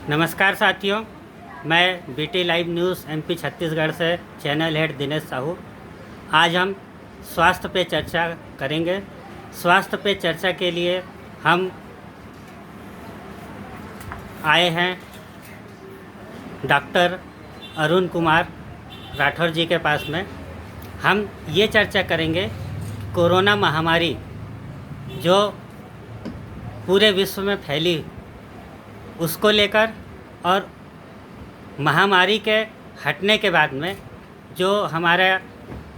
नमस्कार साथियों, मैं BT live news MP Chhattisgarh से चैनल हेड दिनेश साहू। आज हम स्वास्थ्य पे चर्चा करेंगे। स्वास्थ्य पे चर्चा के लिए हम आए हैं डॉक्टर अरुण कुमार राठौर जी के पास में। हम ये चर्चा करेंगे कोरोना महामारी जो पूरे विश्व में फैली उसको लेकर और महामारी के हटने के बाद में जो हमारा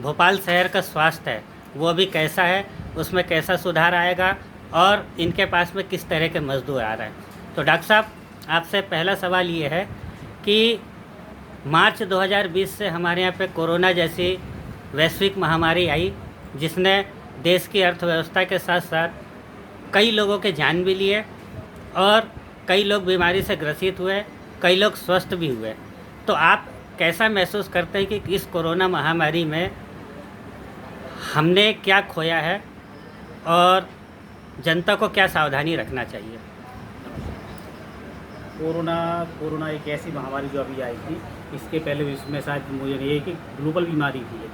भोपाल शहर का स्वास्थ्य है वो भी कैसा है, उसमें कैसा सुधार आएगा और इनके पास में किस तरह के मजदूर आ रहे हैं। तो डॉक्टर साहब, आपसे पहला सवाल ये है कि मार्च 2020 से हमारे यहाँ पे कोरोना जैसी वैश्विक महामारी आई जिसने देश की अर्थव्यवस्था के साथ साथ कई लोगों के जान भी लिए और कई लोग बीमारी से ग्रसित हुए, कई लोग स्वस्थ भी हुए। तो आप कैसा महसूस करते हैं कि इस कोरोना महामारी में हमने क्या खोया है और जनता को क्या सावधानी रखना चाहिए? कोरोना एक ऐसी महामारी जो अभी आई थी, इसके पहले विश्व में शायद मुझे ये है कि ग्लोबल बीमारी थी।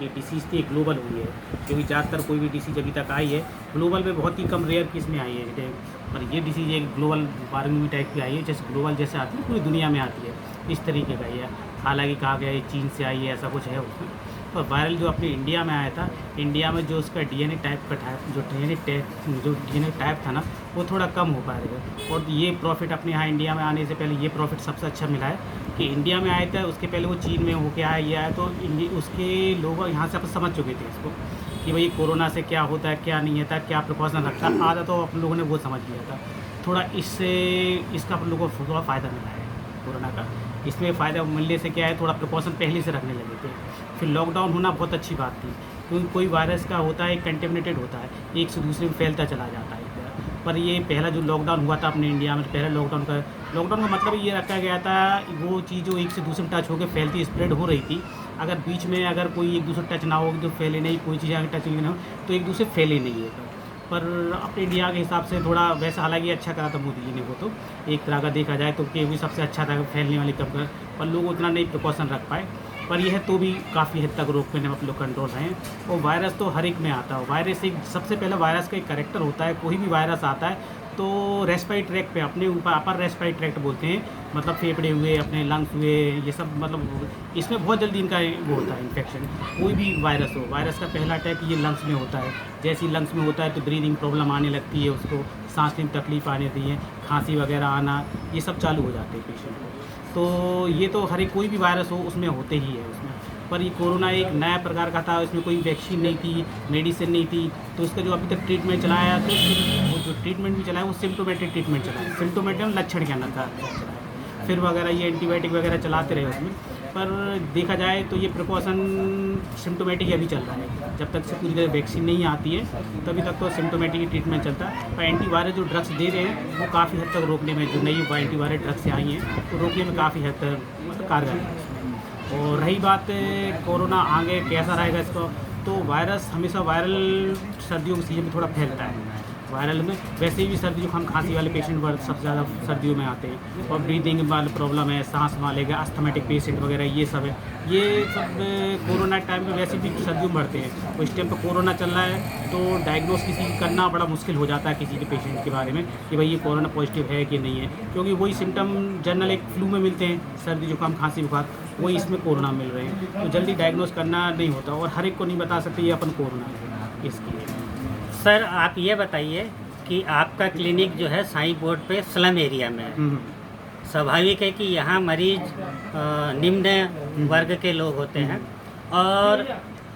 ये डिसीज़ थी, ग्लोबल हुई है, क्योंकि ज़्यादातर कोई भी डिसीज़ अभी तक आई है ग्लोबल में बहुत ही कम रेयर केस में आई है। पर ये डिसीज़ एक ग्लोबल वार्मिंग टाइप की आई है, जैसे ग्लोबल जैसे आती है पूरी दुनिया में आती है, इस तरीके का ही है। हालांकि कहा गया है चीन से आई है, ऐसा कुछ है उसमें। पर वायरल जो अपने इंडिया में आया था, इंडिया में जो उसका डीएनए टाइप था ना, वो थोड़ा कम हो पाएगा। और ये प्रॉफिट अपने यहाँ इंडिया में आने से पहले ये प्रॉफिट सबसे अच्छा मिला है कि इंडिया में आया था, उसके पहले वो चीन में होके आया ये आया, तो उसके लोग यहाँ से अपन समझ चुके थे इसको कि भाई कोरोना से क्या होता है, क्या नहीं होता, क्या प्रिकॉशन रखता है। आधा तो अपन लोगों ने वो समझ लिया था। थोड़ा इसका अपन लोगों को थोड़ा फ़ायदा मिला है कोरोना का। इसमें फ़ायदा मिलने से क्या है, थोड़ा प्रिकॉशन पहले से रखने लगे थे। फिर लॉकडाउन होना बहुत अच्छी बात थी, क्योंकि कोई वायरस का होता है कंटेमिनेटेड होता है, एक से दूसरे में फैलता चला जाता है। पर ये पहला जो लॉकडाउन हुआ था अपने इंडिया में, पहला लॉकडाउन का मतलब ये रखा गया था, वो चीज़ जो एक से दूसरे में टच होकर फैलती स्प्रेड हो रही थी। अगर बीच में अगर कोई एक दूसरे टच ना हो तो फैले नहीं, कोई चीज़ अगर टच नहीं हो तो एक दूसरे फैले नहीं है। पर अपने इंडिया के हिसाब से थोड़ा वैसा, हालांकि अच्छा करा था मोदी जी ने, वो तो एक तरह का देखा जाए तो कि भी सबसे अच्छा था फैलने वाली कब कर, पर लोग उतना नहीं प्रिकॉशन रख पाए। पर यह तो भी काफ़ी हद तक रोकने में लोग कंट्रोल रहे हैं। और वायरस तो हर एक में आता है। वायरस एक सबसे पहले वायरस का एक कैरेक्टर होता है, कोई भी वायरस आता है तो रेस्पिरेटरी ट्रैक्ट पे, अपने ऊपर अपर रेस्पिरेटरी ट्रैक्ट बोलते हैं, मतलब फेफड़े हुए, अपने लंग्स हुए, ये सब, मतलब इसमें बहुत जल्दी इनका वो होता है इन्फेक्शन। कोई भी वायरस हो, वायरस का पहला अटैक ये लंग्स में होता है। जैसे ही लंग्स में होता है तो ब्रीदिंग प्रॉब्लम आने लगती है, उसको सांस लेने में तकलीफ आने लगती है, खांसी वगैरह आना, ये सब चालू हो जाते हैं पेशेंट को। तो ये तो हर एक कोई भी वायरस हो उसमें होते ही है उसमें। पर ये कोरोना एक नया प्रकार का था, इसमें कोई वैक्सीन नहीं थी, मेडिसिन नहीं थी, तो इसका जो अभी तक ट्रीटमेंट चलाया, तो वो जो ट्रीटमेंट भी चलाया वो सिम्टोमेटिक ट्रीटमेंट चलाया। सिम्टोमेटिक लक्षण के अंदर था चलाया, फिर वगैरह ये एंटीबायोटिक वगैरह चलाते रहे उसमें। पर देखा जाए तो ये प्रिकॉशन सिम्टोमेटिक अभी चल रहा है। जब तक से पूरी तरह वैक्सीन नहीं आती है तभी तक तो सिम्टोमेटिक ही ट्रीटमेंट चलता है। पर एंटीवायरस जो ड्रग्स दे रहे हैं वो काफ़ी हद तक रोकने में, जो नई एंटीवायरस ड्रग्स से आई हैं तो रोकने में काफ़ी हद तक मतलब कारगर है। और रही बात कोरोना आगे कैसा रहेगा इसको, तो वायरस हमेशा वायरल सर्दियों के सीजन में थोड़ा फैलता है। वायरल में वैसे भी सर्दी जुकाम खांसी वाले पेशेंट सबसे ज़्यादा सर्दियों में आते हैं, और ब्रीदिंग वाले प्रॉब्लम है, सांस वाले का अस्थमेटिक पेशेंट वगैरह, ये सब है। ये सब कोरोना टाइम में वैसे भी सर्दियों में बढ़ते हैं। तो इस टाइम पर कोरोना चल रहा है तो डायग्नोस किसी करना बड़ा मुश्किल हो जाता है किसी के पेशेंट के बारे में कि भाई ये कोरोना पॉजिटिव है कि नहीं है, क्योंकि वही सिम्टम जनरल एक फ्लू में मिलते हैं, सर्दी जुकाम खांसी बुखार, वही इसमें कोरोना मिल रहे हैं। तो जल्दी डायग्नोस करना नहीं होता, और हर एक को नहीं बता सकते ये अपन कोरोना है इसकी। सर, आप ये बताइए कि आपका क्लिनिक जो है साईं बोर्ड पे स्लम एरिया में है। स्वाभाविक है कि यहाँ मरीज निम्न वर्ग के लोग होते हैं, और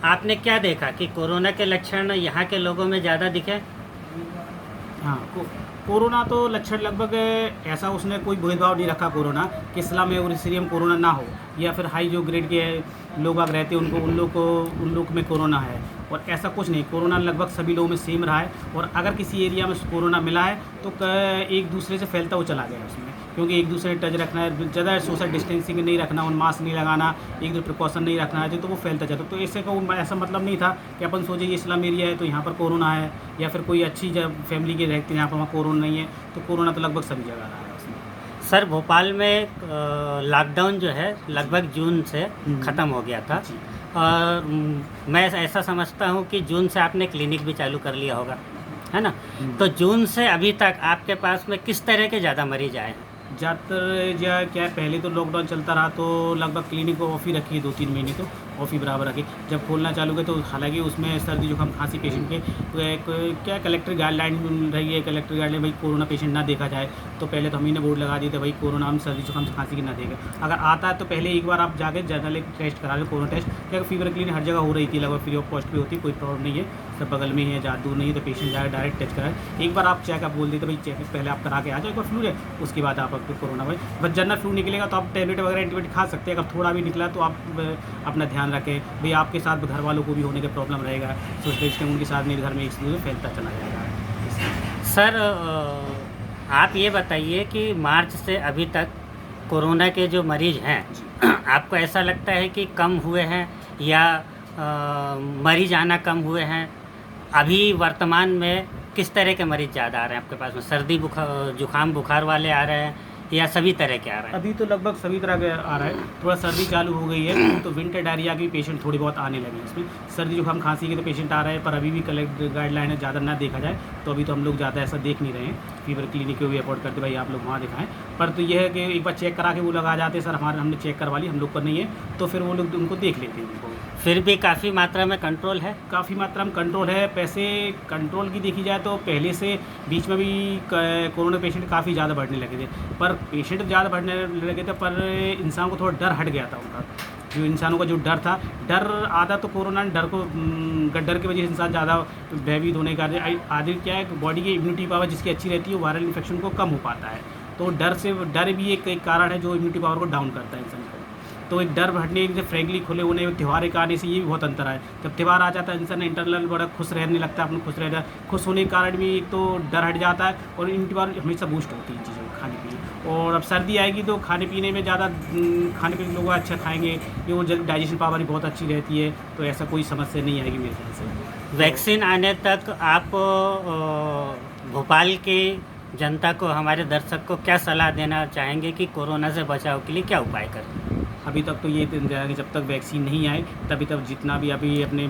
आपने क्या देखा कि कोरोना के लक्षण यहाँ के लोगों में ज़्यादा दिखे? हाँ, कोरोना तो लक्षण लगभग ऐसा उसने कोई भेदभाव नहीं रखा कोरोना कि स्लम है और इसलिए कोरोना ना हो, या फिर हाई जो ग्रेड के लोग रहते हैं उन लोग में कोरोना है, और ऐसा कुछ नहीं। कोरोना लगभग सभी लोगों में सेम रहा है, और अगर किसी एरिया में कोरोना मिला है तो एक दूसरे से फैलता हुआ चला गया उसमें, क्योंकि एक दूसरे टच रखना है, ज़्यादा सोशल डिस्टेंसिंग नहीं रखना, उन मास्क नहीं लगाना, एक दूसरे प्रिकॉशन नहीं रखना है, तो वो फैलता जाता। तो इससे का ऐसा मतलब नहीं था कि अपन सोचे ये इस्लाम एरिया है तो यहाँ पर कोरोना है, या फिर कोई अच्छी जब फैमिली के रहते हैं यहाँ पर वहाँ कोरोना नहीं है। तो कोरोना तो लगभग सभी जगह रहा है उसमें। सर भोपाल में लॉकडाउन जो है लगभग जून से ख़त्म हो गया था जी। और मैं ऐसा समझता हूँ कि जून से आपने क्लिनिक भी चालू कर लिया होगा, है ना? तो जून से अभी तक आपके पास में किस तरह के ज़्यादा मरीज आए हैं? ज़्यादातर या क्या है, पहले तो लॉकडाउन चलता रहा तो लगभग क्लिनिक को ऑफ ही रखी 2-3 महीने तो ऑफ ही बराबर रखी। जब खोलना चालू किया तो हालांकि उसमें सर्दी जुकाम खांसी पेशेंट के तो एक क्या कलेक्टर गाइडलाइन रही है, कलेक्टर गाइडलाइन भाई कोरोना पेशेंट ना देखा जाए। तो पहले तो हम ही ने बोर्ड लगा दिए थे भाई कोरोना हम सर्दी जुकाम खांसी की ना देखें। अगर आता है तो पहले एक बार आप जाके जनरल टेस्ट करा लो, कोरोना टेस्ट। क्या फीवर क्लिनिक हर जगह हो रही थी, लगभग फ्री ऑफ कॉस्ट भी होती, कोई प्रॉब्लम नहीं है, सब बगल में ही है, ज़्यादा दूर नहीं है, तो पेशेंट जाकर डायरेक्ट टेस्ट कराए। एक बार आप चेकअप बोल देते भाई चेकअप पहले आप करा के आ जाओ, एक बार फ्लू है उसके बाद आप आपको कोरोना भाई बस जनरल फ्लू निकलेगा तो आप टैबलेट वगैरह एंटीबायोटिक खा सकते हैं। अगर थोड़ा भी निकला तो आप अपना ध्यान रखें भाई, आपके साथ घर वालों को भी होने का प्रॉब्लम रहेगा, सोचते हैं उनके साथ मेरे घर में एक दूसरे फैलता चला जाएगा। सर आप ये बताइए कि मार्च से अभी तक कोरोना के जो मरीज हैं आपको ऐसा लगता है कि कम हुए हैं या मरीज आना कम हुए हैं? अभी वर्तमान में किस तरह के मरीज ज़्यादा आ रहे हैं आपके पास में? सर्दी जुकाम बुखार वाले आ रहे हैं या सभी तरह के आ रहे हैं? अभी तो लगभग सभी तरह के आ रहा है, थोड़ा सर्दी चालू हो गई है तो विंटर डायरिया के पेशेंट थोड़ी बहुत आने लगे। इसमें सर्दी जुकाम खांसी के तो पेशेंट आ रहे हैं, पर अभी भी कलेक्ट गाइडलाइन है ज़्यादा ना देखा जाए, तो अभी तो हम लोग ज़्यादा ऐसा देख नहीं रहे हैं। फीवर क्लिनिक को भी अफोर्ड करते भाई आप लोग वहाँ दिखाएं, पर तो यह है कि एक बार चेक करा के वो लोग आ जाते हैं, सर हमने चेक करवा ली, हम लोग को नहीं है, तो फिर वो लोग उनको देख लेते हैं उनको। फिर भी काफ़ी मात्रा में कंट्रोल है? काफ़ी मात्रा में कंट्रोल है। पैसे कंट्रोल की देखी जाए तो पहले से बीच में भी कोरोना पेशेंट काफ़ी ज़्यादा बढ़ने लगे थे, पर पेशेंट ज़्यादा बढ़ने लगे थे पर इंसान को थोड़ा डर हट गया था उनका, जो इंसानों का जो डर था, डर आधा तो कोरोना डर को डर की वजह से इंसान ज़्यादा भयभीत होने का आदि क्या है, बॉडी की इम्यूनिटी पावर जिसकी अच्छी रहती है वो वायरल इन्फेक्शन को कम हो पाता है। तो डर भी एक कारण है जो इम्यूनिटी पावर को डाउन करता है इंसान को। तो एक डर हटने से फ्रेंकली खुले होने त्यौहार के आने से ये भी बहुत अंतर है। जब त्यौहार आ जाता है इंसान इंटरनल बड़ा खुश रहने लगता है, अपने खुश रहता है, खुश होने के कारण भी एक तो डर हट जाता है और इम्यूनिटी पावर हमेशा बूस्ट होती है चीज़ों खाने पीने। और अब सर्दी आएगी तो खाने पीने में ज़्यादा खाने पीने लोग अच्छा खाएंगे, ये वो जल्द डाइजेशन पावर भी बहुत अच्छी रहती है, तो ऐसा कोई समस्या नहीं आएगी मेरे ख्याल से। वैक्सीन आने तक आप भोपाल की जनता को, हमारे दर्शक को क्या सलाह देना चाहेंगे कि कोरोना से बचाव के लिए क्या उपाय करें? अभी तक तो ये जब तक वैक्सीन नहीं आए तभी तक जितना भी अभी अपने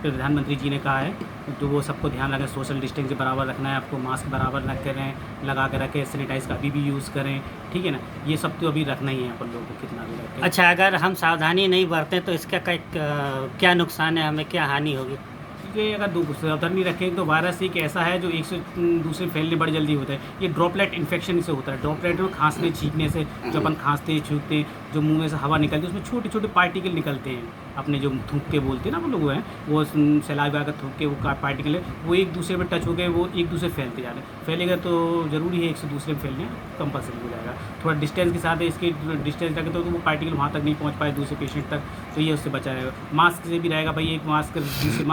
प्रधानमंत्री जी ने कहा है तो वो सबको ध्यान रखें, सोशल डिस्टेंस बराबर रखना है, आपको मास्क बराबर रखें, लगा के रखें, सैनिटाइज का अभी भी यूज़ करें, ठीक है ना, ये सब तो अभी रखना ही है अपन लोगों को कितना भी रखें। अच्छा, अगर हम सावधानी नहीं बरतें तो इसका क्या नुकसान है, हमें क्या हानि होगी? कि अगर सावधानी रखें तो वायरस एक ऐसा है जो एक से दूसरे फैलने बड़ी जल्दी होता है। ये ड्रॉपलेट इन्फेक्शन से होता है। ड्रॉपलेट में खांसने छींकने से, जो अपन खांसते छींकते हैं, जो मुंह में से हवा निकलती है उसमें छोटे छोटे पार्टिकल निकलते हैं, अपने जो थूक के बोलते हैं ना वो लोग हैं, वो सलाइवा का थूक के वो पार्टिकल है, वो एक दूसरे में टच हो गए, वो एक दूसरे फैलते जा रहे हैं। फैलेगा तो ज़रूरी है एक से दूसरे में फैलने कंपलसरी हो जाएगा। थोड़ा डिस्टेंस के साथ इसके डिस्टेंस रखें तो वो पार्टिकल वहाँ तक नहीं पहुँच पाए दूसरे पेशेंट तक, तो ये उससे बचा रहेगा। मास्क से भी रहेगा भाई, एक मास्क दूसरे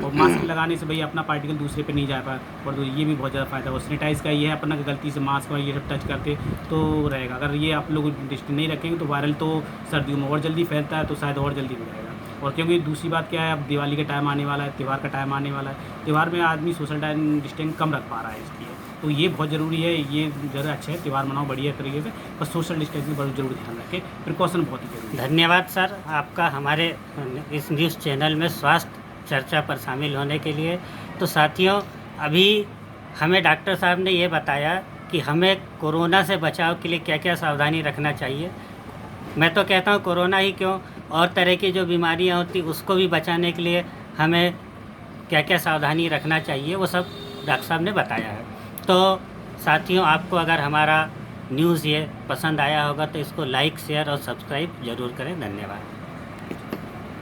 और मास्क लगाने से भाई अपना पार्टिकल दूसरे पे नहीं जा पाए, और तो ये भी बहुत ज़्यादा फ़ायदा है। सैनिटाइज का ये है अपना गलती से मास्क और ये सब टच करते तो रहेगा। अगर ये आप लोग डिस्टेंस नहीं रखेंगे तो वायरल तो सर्दियों में और जल्दी फैलता है, तो शायद और जल्दी हो जाएगा। और क्योंकि दूसरी बात क्या है, अब दिवाली का टाइम आने वाला है, त्यौहार का टाइम आने वाला है, त्यौहार में आदमी सोशल डिस्टेंस कम रख पा रहा है, इसलिए तो ये बहुत ज़रूरी है। ये ज़रा अच्छा है, त्यौहार मनाओ बढ़िया तरीके से, पर सोशल डिस्टेंस में बहुत जरूर ध्यान रखें, प्रिकॉशन बहुत ही जरूरी है। धन्यवाद सर आपका हमारे इस न्यूज़ चैनल में स्वास्थ्य चर्चा पर शामिल होने के लिए। तो साथियों, अभी हमें डॉक्टर साहब ने ये बताया कि हमें कोरोना से बचाव के लिए क्या क्या सावधानी रखना चाहिए। मैं तो कहता हूँ कोरोना ही क्यों, और तरह की जो बीमारियाँ होती उसको भी बचाने के लिए हमें क्या क्या सावधानी रखना चाहिए, वो सब डॉक्टर साहब ने बताया है। तो साथियों, आपको अगर हमारा न्यूज़ ये पसंद आया होगा तो इसको लाइक, शेयर और सब्सक्राइब ज़रूर करें। धन्यवाद।